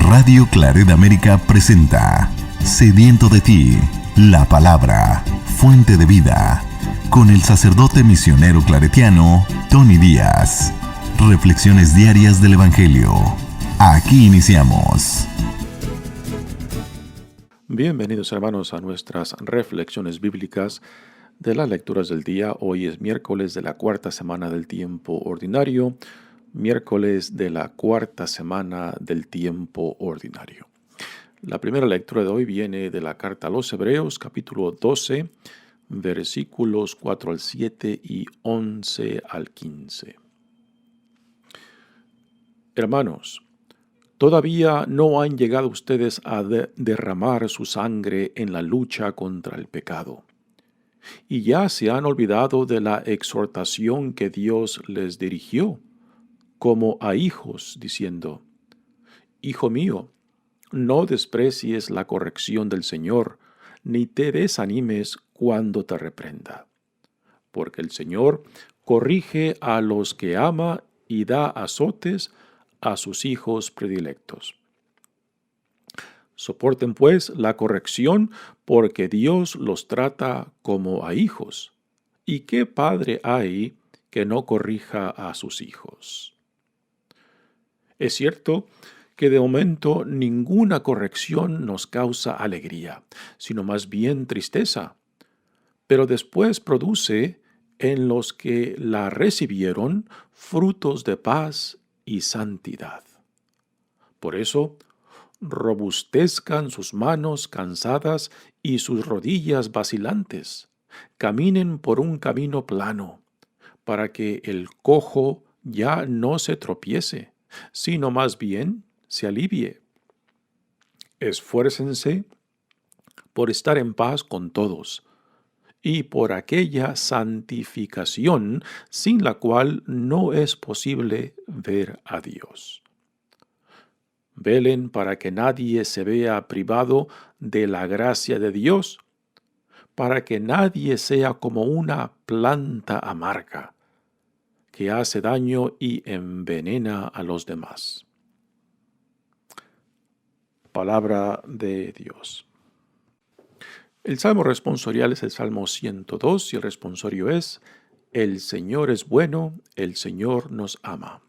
Radio Claret América presenta Sediento de ti, la palabra, fuente de vida, con el sacerdote misionero claretiano Tony Díaz. Reflexiones diarias del Evangelio. Aquí iniciamos. Bienvenidos hermanos a nuestras reflexiones bíblicas de las lecturas del día. Hoy es miércoles de la cuarta semana del tiempo ordinario. Miércoles de la cuarta semana del tiempo ordinario. La primera lectura de hoy viene de la carta a los Hebreos, capítulo 12, versículos 4 al 7 y 11 al 15. Hermanos, todavía no han llegado ustedes a derramar su sangre en la lucha contra el pecado, y ya se han olvidado de la exhortación que Dios les dirigió, como a hijos, diciendo: Hijo mío, no desprecies la corrección del Señor, ni te desanimes cuando te reprenda. Porque el Señor corrige a los que ama y da azotes a sus hijos predilectos. Soporten pues la corrección, porque Dios los trata como a hijos. ¿Y qué padre hay que no corrija a sus hijos? Es cierto que de momento ninguna corrección nos causa alegría, sino más bien tristeza, pero después produce en los que la recibieron frutos de paz y santidad. Por eso, robustezcan sus manos cansadas y sus rodillas vacilantes. Caminen por un camino plano, para que el cojo ya no se tropiece, sino más bien se alivie. Esfuércense por estar en paz con todos y por aquella santificación sin la cual no es posible ver a Dios. Velen para que nadie se vea privado de la gracia de Dios, para que nadie sea como una planta amarga que hace daño y envenena a los demás. Palabra de Dios. El salmo responsorial es el Salmo 102 y el responsorio es: El Señor es bueno, el Señor nos ama.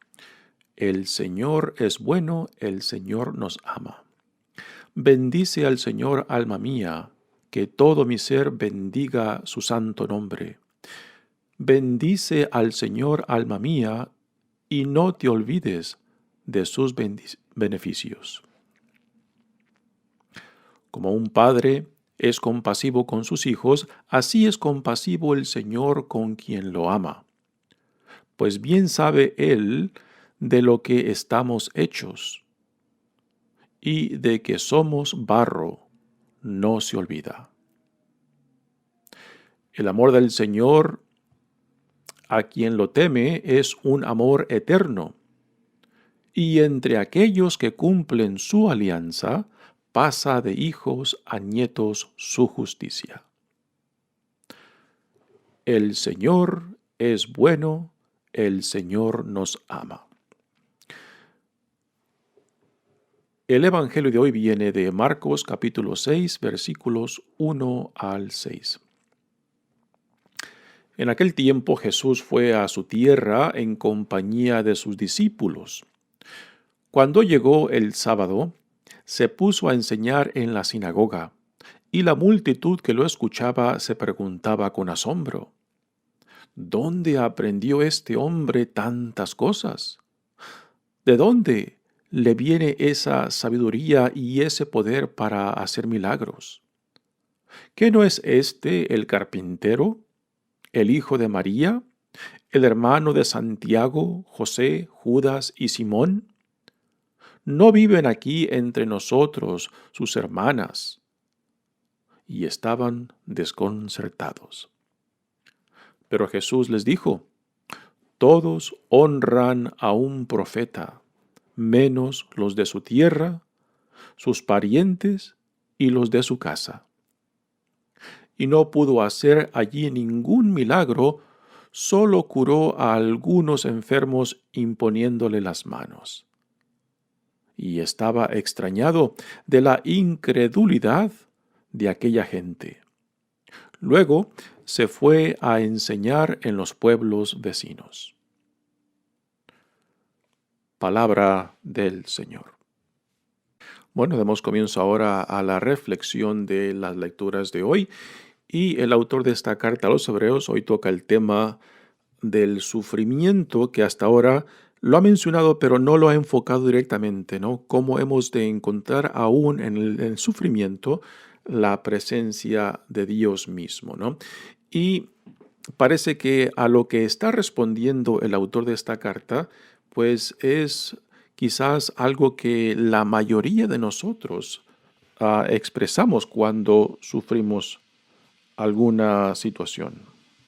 El Señor es bueno, el Señor nos ama. Bendice al Señor, alma mía, que todo mi ser bendiga su santo nombre. Bendice al Señor, alma mía, y no te olvides de sus beneficios. Como un padre es compasivo con sus hijos, así es compasivo el Señor con quien lo ama. Pues bien sabe Él de lo que estamos hechos, y de que somos barro, no se olvida. El amor del Señor a quien lo teme es un amor eterno, y entre aquellos que cumplen su alianza, pasa de hijos a nietos su justicia. El Señor es bueno, el Señor nos ama. El Evangelio de hoy viene de Marcos capítulo 6, versículos 1 al 6. En aquel tiempo Jesús fue a su tierra en compañía de sus discípulos. Cuando llegó el sábado, se puso a enseñar en la sinagoga, y la multitud que lo escuchaba se preguntaba con asombro: ¿Dónde aprendió este hombre tantas cosas? ¿De dónde le viene esa sabiduría y ese poder para hacer milagros? ¿Qué no es este el carpintero, el hijo de María, el hermano de Santiago, José, Judas y Simón? ¿No viven aquí entre nosotros sus hermanas? Y estaban desconcertados. Pero Jesús les dijo: Todos honran a un profeta, menos los de su tierra, sus parientes y los de su casa. Y no pudo hacer allí ningún milagro, solo curó a algunos enfermos imponiéndole las manos. y estaba extrañado de la incredulidad de aquella gente. Luego se fue a enseñar en los pueblos vecinos. Palabra del Señor. Bueno, damos comienzo ahora a la reflexión de las lecturas de hoy, y el autor de esta carta a los Hebreos hoy toca el tema del sufrimiento, que hasta ahora lo ha mencionado, pero no lo ha enfocado directamente, ¿no? Cómo hemos de encontrar aún en el sufrimiento la presencia de Dios mismo, ¿no? Y parece que a lo que está respondiendo el autor de esta carta, pues es quizás algo que la mayoría de nosotros expresamos cuando sufrimos alguna situación.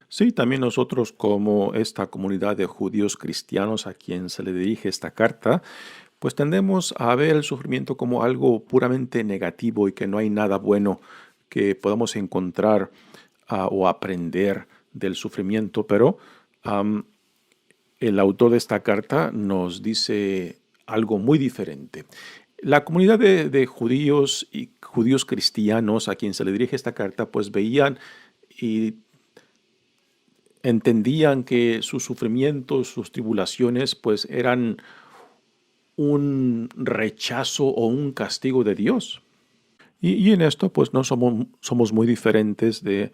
Sí, también nosotros, como esta comunidad de judíos cristianos a quien se le dirige esta carta, pues tendemos a ver el sufrimiento como algo puramente negativo y que no hay nada bueno que podamos encontrar o aprender del sufrimiento, pero el autor de esta carta nos dice algo muy diferente. La comunidad de judíos y judíos cristianos a quien se le dirige esta carta, pues veían y entendían que sus sufrimientos, sus tribulaciones, pues eran un rechazo o un castigo de Dios. Y en esto, pues no somos muy diferentes de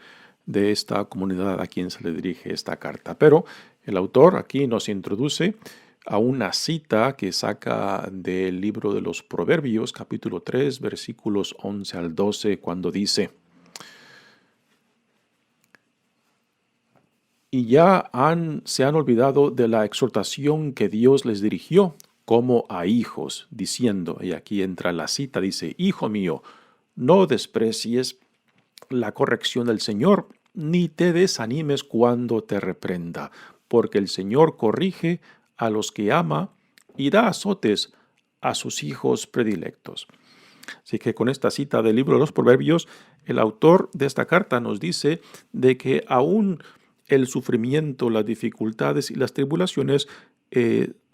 esta comunidad a quien se le dirige esta carta. Pero el autor aquí nos introduce a una cita que saca del libro de los Proverbios, capítulo 3, versículos 11 al 12, cuando dice: y ya se han olvidado de la exhortación que Dios les dirigió como a hijos, diciendo, y aquí entra la cita, dice: Hijo mío, no desprecies la corrección del Señor, ni te desanimes cuando te reprenda, porque el Señor corrige a los que ama y da azotes a sus hijos predilectos. Así que con esta cita del libro de los Proverbios, el autor de esta carta nos dice de que aún el sufrimiento, las dificultades y las tribulaciones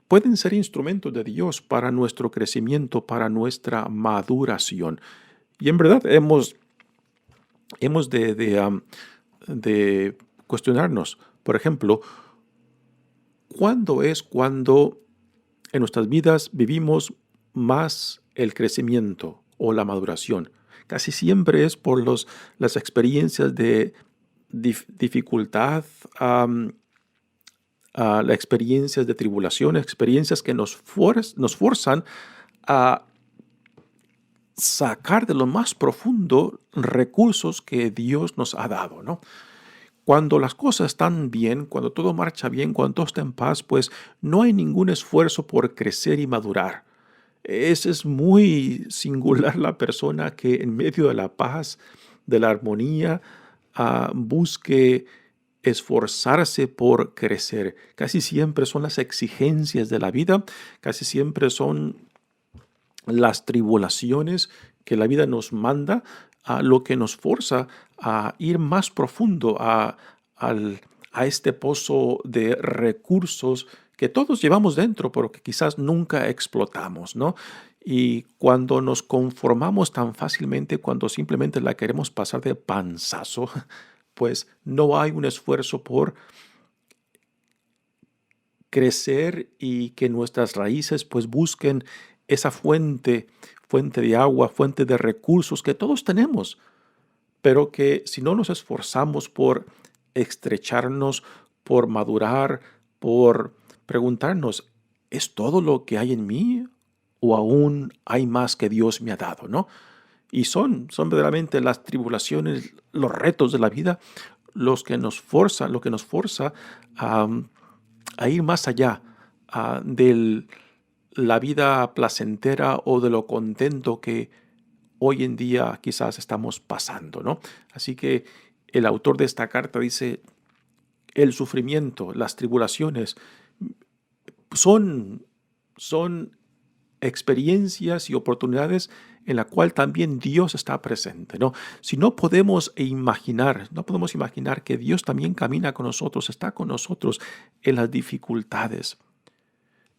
pueden ser instrumentos de Dios para nuestro crecimiento, para nuestra maduración. Y en verdad hemos de cuestionarnos, por ejemplo, ¿cuándo es cuando en nuestras vidas vivimos más el crecimiento o la maduración? Casi siempre es por las experiencias de dificultad, las experiencias de tribulación, experiencias que nos forzan a sacar de lo más profundo recursos que Dios nos ha dado, ¿no? Cuando las cosas están bien, cuando todo marcha bien, cuando todo está en paz, pues no hay ningún esfuerzo por crecer y madurar. Es muy singular la persona que en medio de la paz, de la armonía, busque esforzarse por crecer. Casi siempre son las exigencias de la vida, casi siempre son las tribulaciones que la vida nos manda, a lo que nos forza a ir más profundo a este pozo de recursos que todos llevamos dentro, pero que quizás nunca explotamos, ¿no? Y cuando nos conformamos tan fácilmente, cuando simplemente la queremos pasar de panzazo, pues no hay un esfuerzo por crecer y que nuestras raíces pues busquen esa fuente de agua, fuente de recursos que todos tenemos, pero que si no nos esforzamos por estrecharnos, por madurar, por preguntarnos, ¿es todo lo que hay en mí o aún hay más que Dios me ha dado, ¿no? Y son verdaderamente las tribulaciones, los retos de la vida, lo que nos forza a ir más allá de la vida placentera o de lo contento que hoy en día quizás estamos pasando, ¿no? Así que el autor de esta carta dice, el sufrimiento, las tribulaciones son experiencias y oportunidades en la cual también Dios está presente, ¿no? Si no podemos imaginar que Dios también camina con nosotros, está con nosotros en las dificultades,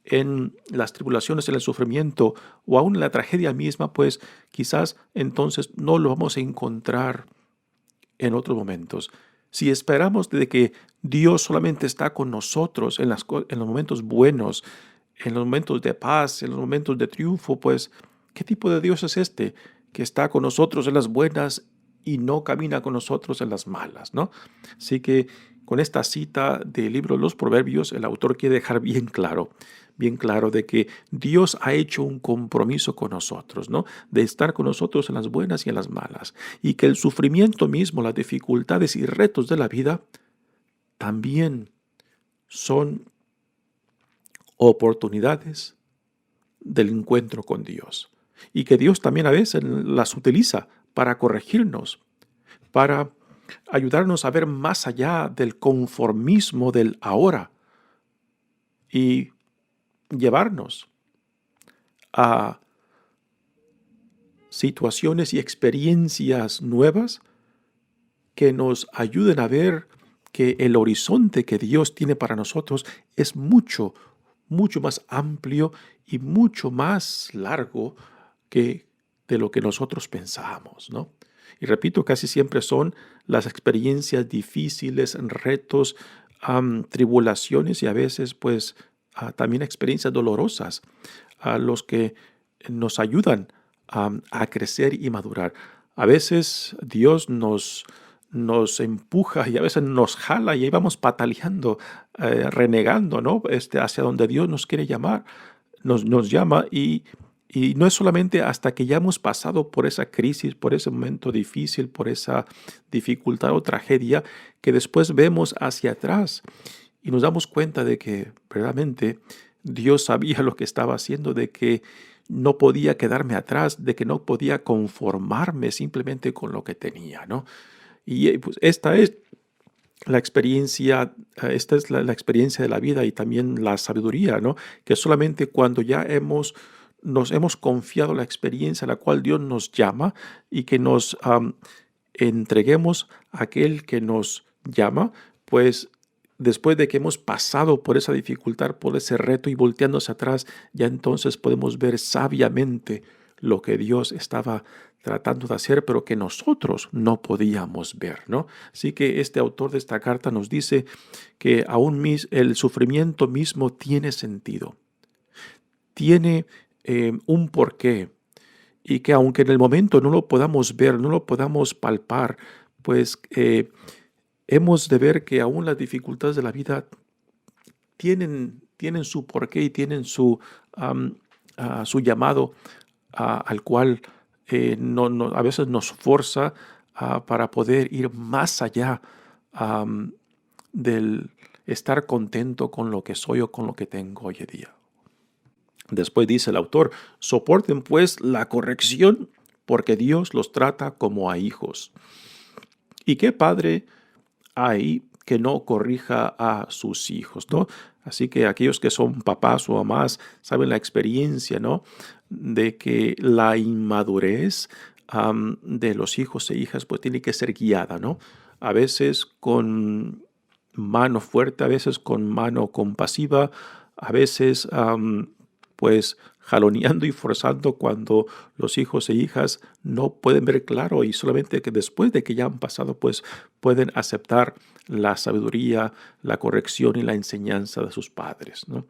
en las tribulaciones, en el sufrimiento o aún en la tragedia misma, pues quizás entonces no lo vamos a encontrar en otros momentos. Si esperamos de que Dios solamente está con nosotros en los momentos buenos, en los momentos de paz, en los momentos de triunfo, pues, ¿qué tipo de Dios es este que está con nosotros en las buenas y no camina con nosotros en las malas, ¿no? Así que con esta cita del libro de los Proverbios, el autor quiere dejar bien claro de que Dios ha hecho un compromiso con nosotros, ¿no? De estar con nosotros en las buenas y en las malas, y que el sufrimiento mismo, las dificultades y retos de la vida también son oportunidades del encuentro con Dios. Y que Dios también a veces las utiliza para corregirnos, para ayudarnos a ver más allá del conformismo del ahora y llevarnos a situaciones y experiencias nuevas que nos ayuden a ver que el horizonte que Dios tiene para nosotros es mucho, mucho más amplio y mucho más largo que de lo que nosotros pensábamos, ¿no? Y repito, casi siempre son las experiencias difíciles, retos, tribulaciones y a veces pues también experiencias dolorosas a los que nos ayudan a crecer y madurar. A veces Dios nos empuja y a veces nos jala y ahí vamos pataleando, renegando, ¿no? Hacia donde Dios nos quiere llamar, nos llama y no es solamente hasta que ya hemos pasado por esa crisis, por ese momento difícil, por esa dificultad o tragedia, que después vemos hacia atrás y nos damos cuenta de que verdaderamente Dios sabía lo que estaba haciendo, de que no podía quedarme atrás, de que no podía conformarme simplemente con lo que tenía, ¿no? Y pues esta es la experiencia, esta es la experiencia de la vida y también la sabiduría, ¿no? Que solamente cuando ya nos hemos confiado la experiencia a la cual Dios nos llama y que nos entreguemos a aquel que nos llama, pues después de que hemos pasado por esa dificultad, por ese reto y volteándose atrás, ya entonces podemos ver sabiamente lo que Dios estaba tratando de hacer, pero que nosotros no podíamos ver, ¿no? Así que este autor de esta carta nos dice que aún el sufrimiento mismo tiene sentido, tiene un porqué, y que aunque en el momento no lo podamos ver, no lo podamos palpar, pues hemos de ver que aún las dificultades de la vida tienen su porqué y tienen su llamado al cual a veces nos forza para poder ir más allá del estar contento con lo que soy o con lo que tengo hoy en día. Después dice el autor, soporten pues la corrección porque Dios los trata como a hijos. ¿Y qué padre hay que no corrija a sus hijos, ¿no? Así que aquellos que son papás o mamás saben la experiencia, ¿no? De que la inmadurez de los hijos e hijas pues tiene que ser guiada, ¿no? A veces con mano fuerte, a veces con mano compasiva, a veces pues jaloneando y forzando cuando los hijos e hijas no pueden ver claro y solamente que después de que ya han pasado pues pueden aceptar la sabiduría, la corrección y la enseñanza de sus padres, ¿no?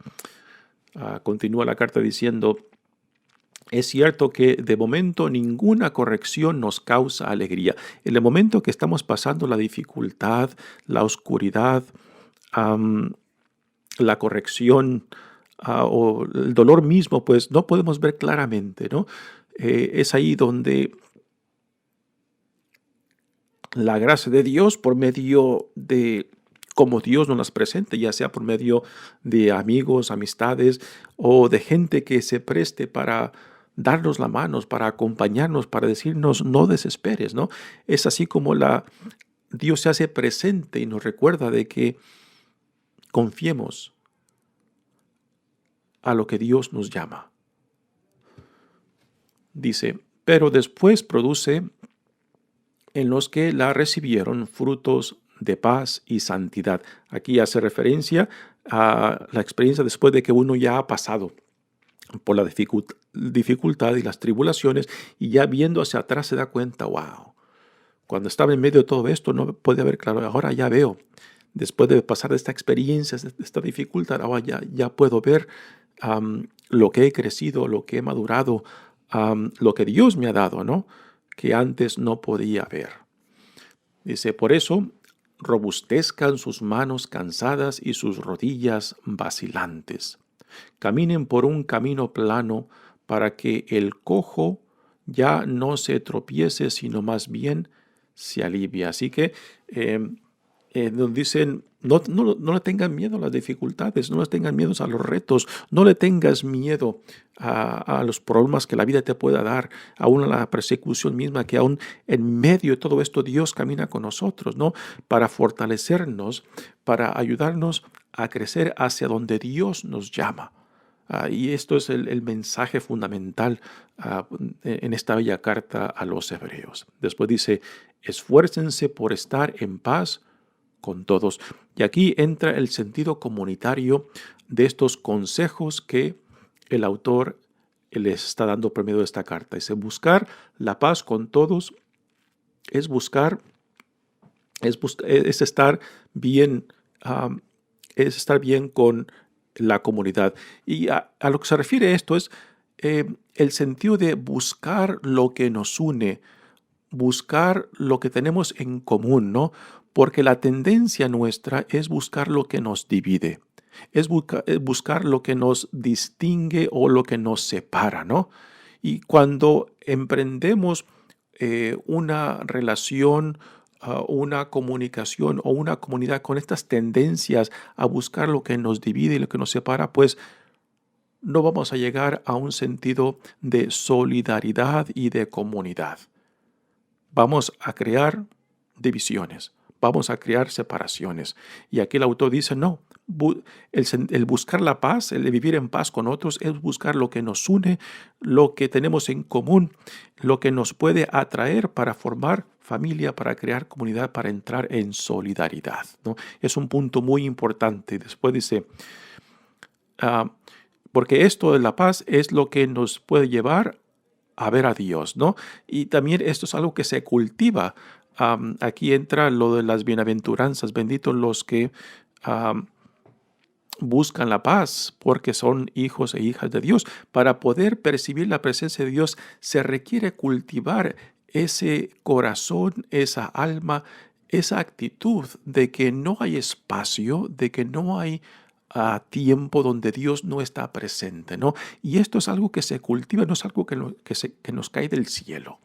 Continúa la carta diciendo, es cierto que de momento ninguna corrección nos causa alegría. En el momento que estamos pasando la dificultad, la oscuridad, la corrección o el dolor mismo, pues no podemos ver claramente, ¿no? Es ahí donde la gracia de Dios por medio de cómo Dios nos las presente, ya sea por medio de amigos, amistades o de gente que se preste para darnos la mano, para acompañarnos, para decirnos no desesperes, ¿no? Es así como Dios se hace presente y nos recuerda de que confiemos a lo que Dios nos llama. Dice, pero después produce en los que la recibieron frutos de paz y santidad. Aquí hace referencia a la experiencia después de que uno ya ha pasado por la dificultad y las tribulaciones, y ya viendo hacia atrás se da cuenta, wow, cuando estaba en medio de todo esto no podía ver claro, ahora ya veo. Después de pasar de esta experiencia, de esta dificultad, ahora ya puedo ver lo que he crecido, lo que he madurado, lo que Dios me ha dado, ¿no? Que antes no podía ver. Dice, por eso robustezcan sus manos cansadas y sus rodillas vacilantes. Caminen por un camino plano para que el cojo ya no se tropiece, sino más bien se alivia. Así que nos dicen, no le tengan miedo a las dificultades, no le tengan miedo a los retos, no le tengas miedo a los problemas que la vida te pueda dar, aún a la persecución misma, que aún en medio de todo esto Dios camina con nosotros, ¿no? Para fortalecernos, para ayudarnos a crecer hacia donde Dios nos llama. Y esto es el mensaje fundamental en esta bella carta a los hebreos. Después dice, esfuércense por estar en paz con todos. Y aquí entra el sentido comunitario de estos consejos que el autor les está dando por medio de esta carta. Dice, buscar la paz con todos es estar bien, es estar bien con la comunidad. Y a lo que se refiere esto es el sentido de buscar lo que nos une, buscar lo que tenemos en común, ¿no? Porque la tendencia nuestra es buscar lo que nos divide, es buscar lo que nos distingue o lo que nos separa, ¿no? Y cuando emprendemos una relación, una comunicación o una comunidad con estas tendencias a buscar lo que nos divide y lo que nos separa, pues no vamos a llegar a un sentido de solidaridad y de comunidad. Vamos a crear divisiones, vamos a crear separaciones. Y aquí el autor dice, no, el buscar la paz, el vivir en paz con otros, es buscar lo que nos une, lo que tenemos en común, lo que nos puede atraer para formar familia, para crear comunidad, para entrar en solidaridad, ¿no? Es un punto muy importante. Después dice, porque esto de la paz es lo que nos puede llevar a ver a Dios, ¿no? Y también esto es algo que se cultiva. Aquí entra lo de las bienaventuranzas. Benditos los que buscan la paz, porque son hijos e hijas de Dios. Para poder percibir la presencia de Dios se requiere cultivar ese corazón, esa alma, esa actitud de que no hay espacio, de que no hay tiempo donde Dios no está presente, ¿no? Y esto es algo que se cultiva, no es algo que nos cae del cielo.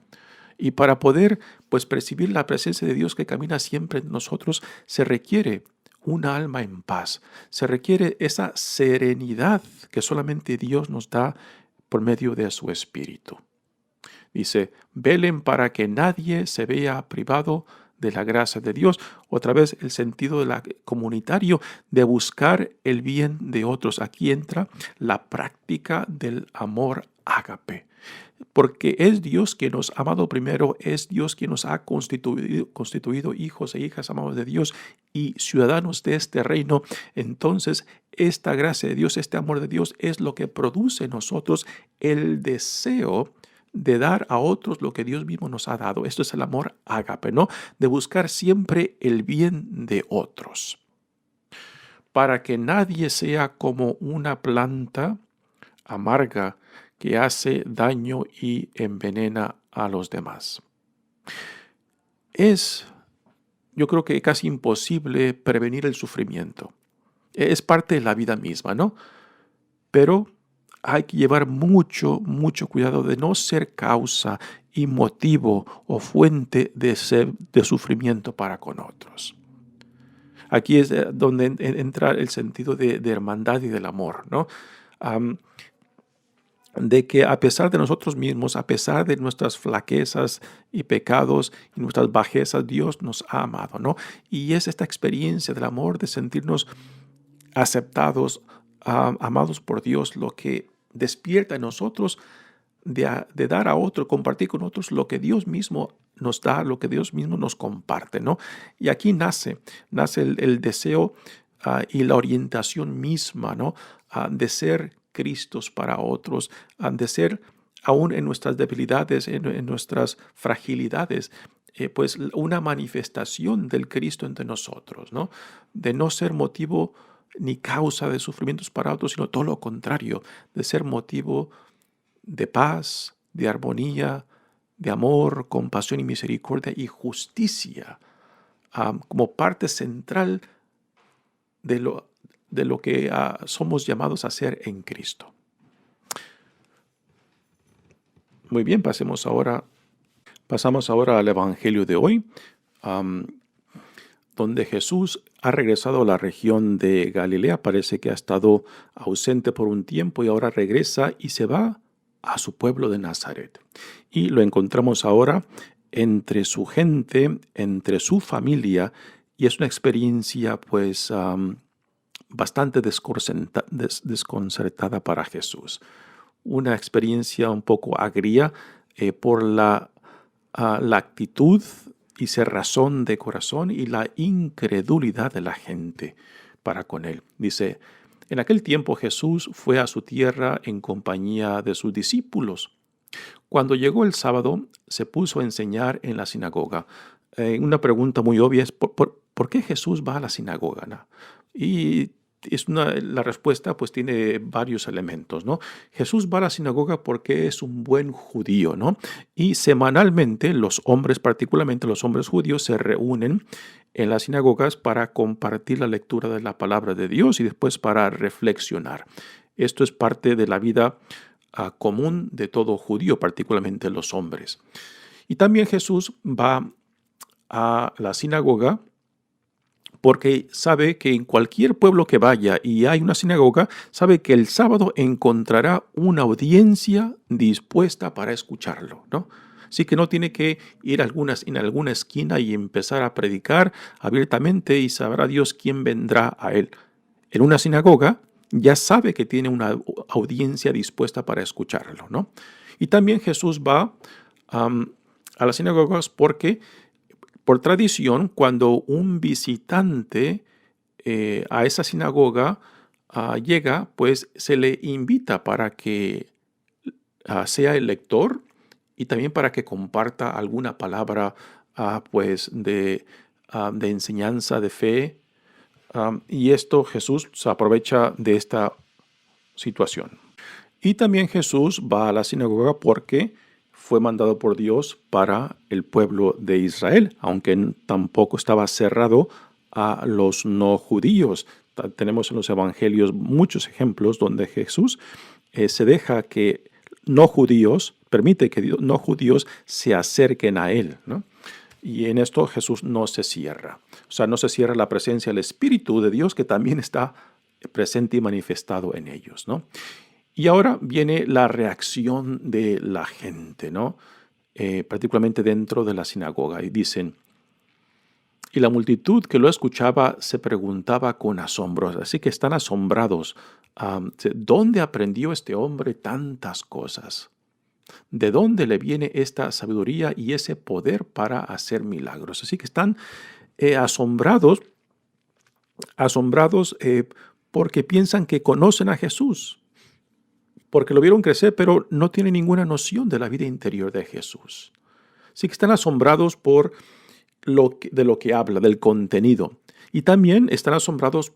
Y para poder, pues, percibir la presencia de Dios que camina siempre en nosotros, se requiere una alma en paz. Se requiere esa serenidad que solamente Dios nos da por medio de su Espíritu. Dice, velen para que nadie se vea privado de la gracia de Dios. Otra vez el sentido comunitario de buscar el bien de otros. Aquí entra la práctica del amor ágape. Porque es Dios quien nos ha amado primero, es Dios quien nos ha constituido hijos e hijas amados de Dios y ciudadanos de este reino. Entonces, esta gracia de Dios, este amor de Dios es lo que produce en nosotros el deseo de dar a otros lo que Dios mismo nos ha dado. Esto es el amor ágape, ¿no? De buscar siempre el bien de otros. Para que nadie sea como una planta amarga que hace daño y envenena a los demás. Yo creo que casi imposible prevenir el sufrimiento. Es parte de la vida misma, ¿no? Pero hay que llevar mucho cuidado de no ser causa y motivo o fuente de sufrimiento para con otros. Aquí es donde entra el sentido de hermandad y del amor, ¿no? De que a pesar de nosotros mismos, a pesar de nuestras flaquezas y pecados y nuestras bajezas, Dios nos ha amado, ¿no? Y es esta experiencia del amor, de sentirnos aceptados, amados por Dios, lo que despierta en nosotros de dar a otro, compartir con otros lo que Dios mismo nos da, lo que Dios mismo nos comparte, ¿no? Y aquí nace el deseo y la orientación misma, ¿no? De ser Cristos para otros, de ser aún en nuestras debilidades, en nuestras fragilidades, pues una manifestación del Cristo entre nosotros, ¿no? De no ser motivo ni causa de sufrimientos para otros, sino todo lo contrario, de ser motivo de paz, de armonía, de amor, compasión y misericordia y justicia, como parte central de lo que somos llamados a ser en Cristo. Muy bien, pasamos ahora al Evangelio de hoy, donde Jesús ha regresado a la región de Galilea. Parece que ha estado ausente por un tiempo y ahora regresa y se va a su pueblo de Nazaret. Y lo encontramos ahora entre su gente, entre su familia, y es una experiencia pues bastante desconcertada para Jesús. Una experiencia un poco agria por la actitud y cerrazón de corazón y la incredulidad de la gente para con él. Dice, en aquel tiempo Jesús fue a su tierra en compañía de sus discípulos. Cuando llegó el sábado, se puso a enseñar en la sinagoga. Una pregunta muy obvia es, ¿por qué Jesús va a la sinagoga, ¿no? Y la respuesta pues tiene varios elementos, ¿no? Jesús va a la sinagoga porque es un buen judío, ¿no? Y semanalmente los hombres, particularmente los hombres judíos, se reúnen en las sinagogas para compartir la lectura de la palabra de Dios y después para reflexionar. Esto es parte de la vida común de todo judío, particularmente los hombres. Y también Jesús va a la sinagoga porque sabe que en cualquier pueblo que vaya y hay una sinagoga, sabe que el sábado encontrará una audiencia dispuesta para escucharlo, ¿no? Así que no tiene que ir en alguna esquina y empezar a predicar abiertamente y sabrá Dios quién vendrá a él. En una sinagoga ya sabe que tiene una audiencia dispuesta para escucharlo, ¿no? Y también Jesús va a las sinagogas porque por tradición, cuando un visitante a esa sinagoga llega, pues se le invita para que sea el lector y también para que comparta alguna palabra pues de enseñanza, de fe. Y esto Jesús se aprovecha de esta situación. Y también Jesús va a la sinagoga porque fue mandado por Dios para el pueblo de Israel, aunque tampoco estaba cerrado a los no judíos. Tenemos en los evangelios muchos ejemplos donde Jesús se deja que permite que no judíos se acerquen a él, ¿no? Y en esto Jesús no se cierra. O sea, no se cierra la presencia del Espíritu de Dios que también está presente y manifestado en ellos, ¿no? Y ahora viene la reacción de la gente, ¿no? Particularmente dentro de la sinagoga. Y dicen, y la multitud que lo escuchaba se preguntaba con asombro. Así que están asombrados. ¿Dónde aprendió este hombre tantas cosas? ¿De dónde le viene esta sabiduría y ese poder para hacer milagros? Así que están asombrados porque piensan que conocen a Jesús. Porque lo vieron crecer, pero no tienen ninguna noción de la vida interior de Jesús. Así que están asombrados por de lo que habla, del contenido. Y también están asombrados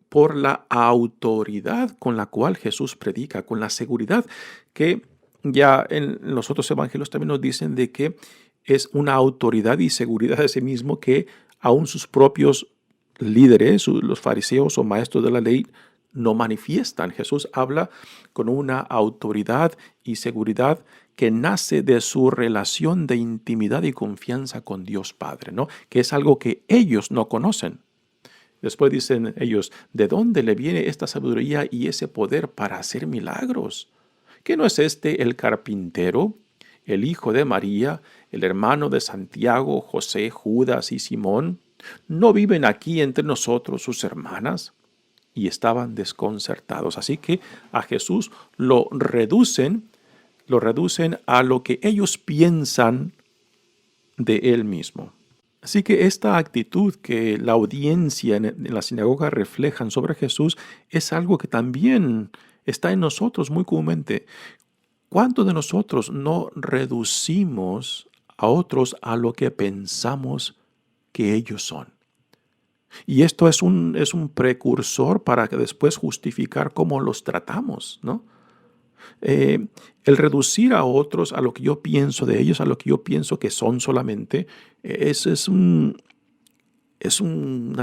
por la autoridad con la cual Jesús predica, con la seguridad que ya en los otros evangelios también nos dicen de que es una autoridad y seguridad de sí mismo que aún sus propios líderes, los fariseos o maestros de la ley, no manifiestan. Jesús habla con una autoridad y seguridad que nace de su relación de intimidad y confianza con Dios Padre, ¿no? Que es algo que ellos no conocen. Después dicen ellos, ¿de dónde le viene esta sabiduría y ese poder para hacer milagros? ¿Qué no es este el carpintero, el hijo de María, el hermano de Santiago, José, Judas y Simón? ¿No viven aquí entre nosotros sus hermanas? Y estaban desconcertados. Así que a Jesús lo reducen a lo que ellos piensan de él mismo. Así que esta actitud que la audiencia en la sinagoga reflejan sobre Jesús es algo que también está en nosotros muy comúnmente. ¿Cuántos de nosotros no reducimos a otros a lo que pensamos que ellos son? Y esto es un precursor para que después justificar cómo los tratamos, ¿no? El reducir a otros a lo que yo pienso de ellos, a lo que yo pienso que son solamente, es una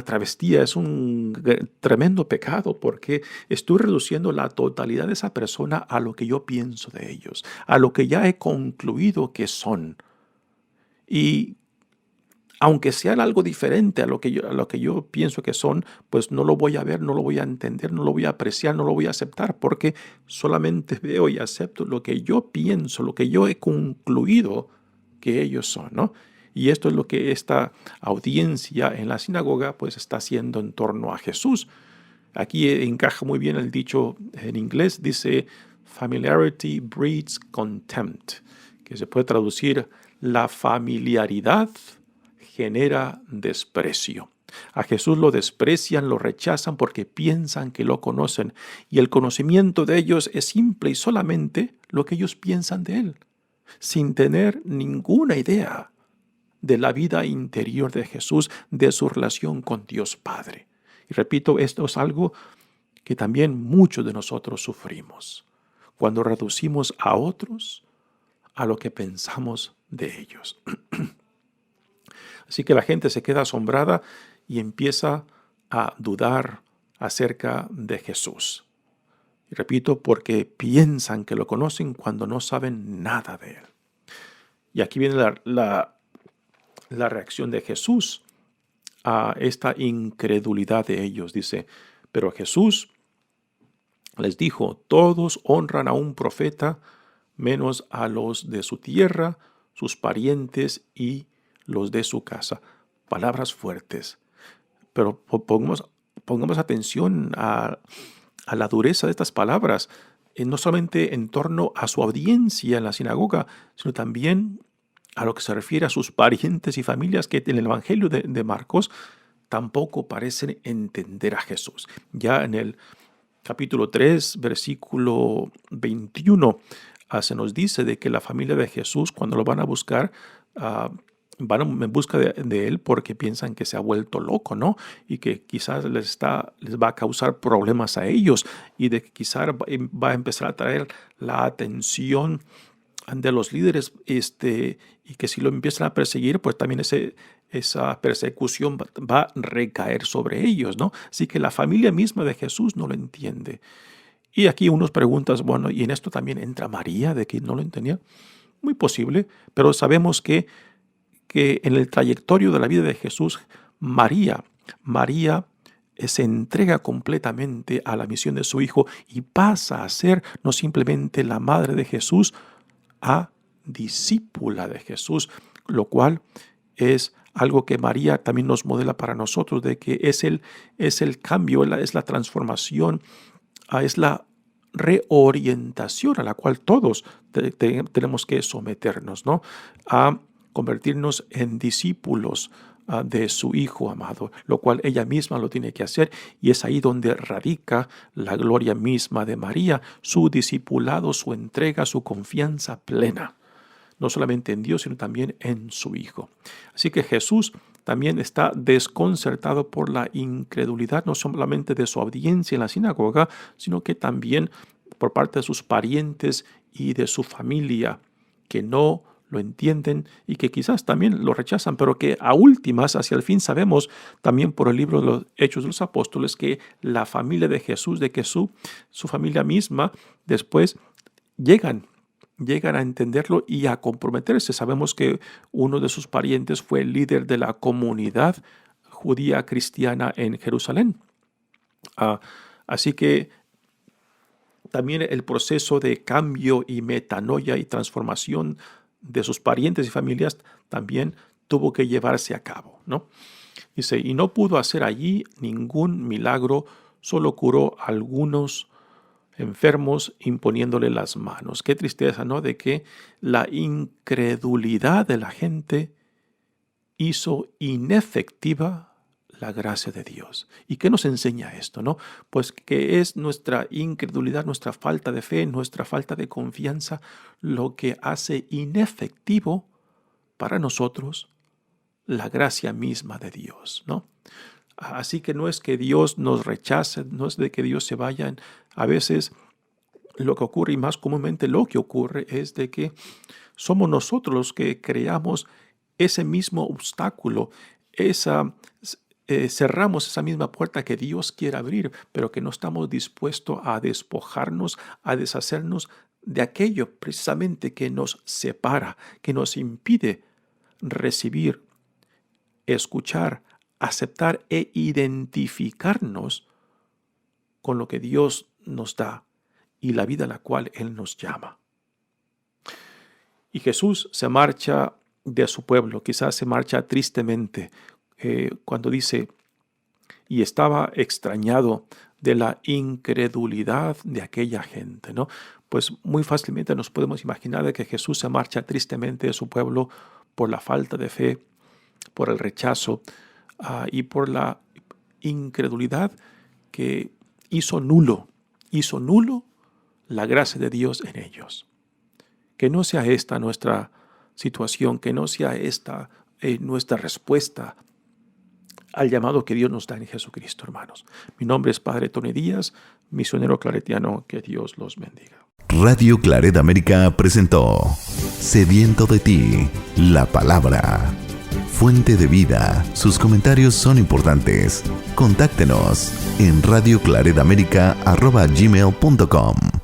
travestía, es un tremendo pecado, porque estoy reduciendo la totalidad de esa persona a lo que yo pienso de ellos, a lo que ya he concluido que son. Y aunque sean algo diferente a lo que yo pienso que son, pues no lo voy a ver, no lo voy a entender, no lo voy a apreciar, no lo voy a aceptar, porque solamente veo y acepto lo que yo pienso, lo que yo he concluido que ellos son, ¿no? Y esto es lo que esta audiencia en la sinagoga pues está haciendo en torno a Jesús. Aquí encaja muy bien el dicho en inglés, dice familiarity breeds contempt, que se puede traducir la familiaridad genera desprecio. A Jesús lo desprecian, lo rechazan porque piensan que lo conocen, y el conocimiento de ellos es simple y solamente lo que ellos piensan de Él, sin tener ninguna idea de la vida interior de Jesús, de su relación con Dios Padre. Y repito, esto es algo que también muchos de nosotros sufrimos, cuando reducimos a otros a lo que pensamos de ellos. Así que la gente se queda asombrada y empieza a dudar acerca de Jesús. Y repito, porque piensan que lo conocen cuando no saben nada de Él. Y aquí viene la reacción de Jesús a esta incredulidad de ellos. Dice, pero Jesús les dijo, todos honran a un profeta, menos a los de su tierra, sus parientes y los de su casa. Palabras fuertes. Pero pongamos atención a la dureza de estas palabras, no solamente en torno a su audiencia en la sinagoga, sino también a lo que se refiere a sus parientes y familias, que en el Evangelio de Marcos tampoco parecen entender a Jesús. Ya en el capítulo 3, versículo 21, se nos dice de que la familia de Jesús, cuando lo van a buscar, van en busca de él porque piensan que se ha vuelto loco, ¿no? Y que quizás les va a causar problemas a ellos, y de que quizás va a empezar a traer la atención de los líderes, y que si lo empiezan a perseguir, pues también esa persecución va a recaer sobre ellos, ¿no? Así que la familia misma de Jesús no lo entiende. Y aquí unos preguntas, bueno, ¿y en esto también entra María, de que no lo entendía? Muy posible, pero sabemos que en el trayectorio de la vida de Jesús, María se entrega completamente a la misión de su Hijo y pasa a ser no simplemente la madre de Jesús, a discípula de Jesús, lo cual es algo que María también nos modela para nosotros, de que es el cambio, es la transformación, es la reorientación a la cual todos tenemos que someternos, ¿no? A convertirnos en discípulos de su Hijo amado, lo cual ella misma lo tiene que hacer, y es ahí donde radica la gloria misma de María, su discipulado, su entrega, su confianza plena, no solamente en Dios, sino también en su Hijo. Así que Jesús también está desconcertado por la incredulidad, no solamente de su audiencia en la sinagoga, sino que también por parte de sus parientes y de su familia, que no lo entienden y que quizás también lo rechazan, pero que a últimas, hacia el fin, sabemos también por el libro de los Hechos de los Apóstoles que la familia de Jesús, de que su familia misma después llegan a entenderlo y a comprometerse. Sabemos que uno de sus parientes fue el líder de la comunidad judía cristiana en Jerusalén. Así que también el proceso de cambio y metanoia y transformación de sus parientes y familias también tuvo que llevarse a cabo, ¿no? Dice, y no pudo hacer allí ningún milagro, solo curó a algunos enfermos imponiéndole las manos. Qué tristeza, ¿no? De que la incredulidad de la gente hizo inefectiva la gracia de Dios. ¿Y qué nos enseña esto, no? Pues que es nuestra incredulidad, nuestra falta de fe, nuestra falta de confianza, lo que hace inefectivo para nosotros la gracia misma de Dios, ¿no? Así que no es que Dios nos rechace, no es de que Dios se vaya. A veces lo que ocurre, y más comúnmente lo que ocurre, es de que somos nosotros los que creamos ese mismo obstáculo, cerramos esa misma puerta que Dios quiere abrir, pero que no estamos dispuestos a despojarnos, a deshacernos de aquello precisamente que nos separa, que nos impide recibir, escuchar, aceptar e identificarnos con lo que Dios nos da y la vida a la cual Él nos llama. Y Jesús se marcha de su pueblo, quizás se marcha tristemente, cuando dice, y estaba extrañado de la incredulidad de aquella gente, ¿no? Pues muy fácilmente nos podemos imaginar de que Jesús se marcha tristemente de su pueblo por la falta de fe, por el rechazo y por la incredulidad que hizo nulo la gracia de Dios en ellos. Que no sea esta nuestra situación, que no sea esta nuestra respuesta al llamado que Dios nos da en Jesucristo, hermanos. Mi nombre es Padre Tony Díaz, misionero claretiano. Que Dios los bendiga. Radio Claret América presentó Sediento de ti, la palabra. Fuente de vida. Sus comentarios son importantes. Contáctenos en radioclaretamerica@gmail.com.